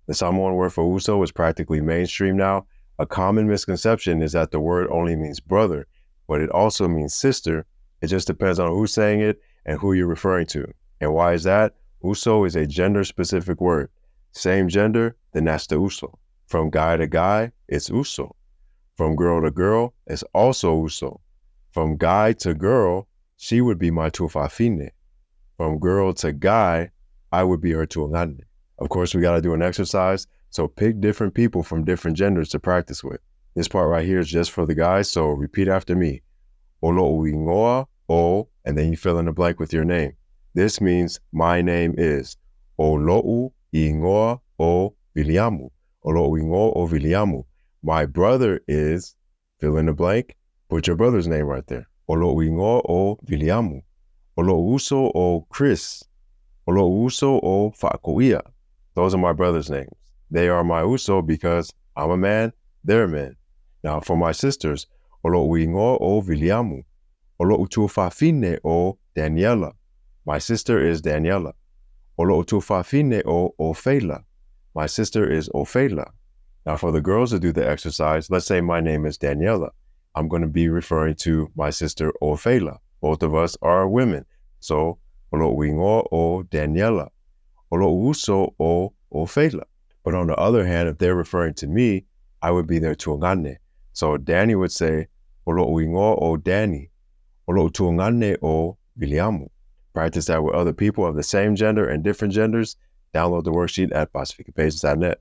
The Samoan word for uso is practically mainstream now. A common misconception is that the word only means brother, but it also means sister. It just depends on who's saying it and who you're referring to. And why is that? Uso is a gender-specific word. Same gender, then that's the uso. From guy to guy, it's uso. From girl to girl, it's also uso. From guy to girl, she would be my tuafafine. From girl to guy, I would be her tuangane. Of course, we got to do an exercise, so pick different people from different genders to practice with. This part right here is just for the guys, so repeat after me. Olo'uingoa o, and then you fill in the blank with your name. This means my name is Olo'uingoa o Viliamu. Olo'uingoa o Viliamu. My brother is, fill in the blank, put your brother's name right there. Olo'uingoa o Viliamu. Olo'uso o Chris. Olo'uso o Fa'ako'ia. Those are my brother's names. They are my uso because I'm a man, they're men. Now for my sisters, Olo'uingoa o Viliamu. Olo'utuafafine o Daniela. My sister is Daniela. Olo'utuafafine o Ofela. My sister is Ofela. Now for the girls to do the exercise, let's say my name is Daniela. I'm going to be referring to my sister Ofela. Both of us are women. So, Olo'uingoa o Daniela. Olo'uso o Ofela. But on the other hand, if they're referring to me, I would be their tuangane. So Danny would say, Olo'uingoa o Danny. Olo'utuangane o Viliamu. Practice that with other people of the same gender and different genders. Download the worksheet at pacificapages.net.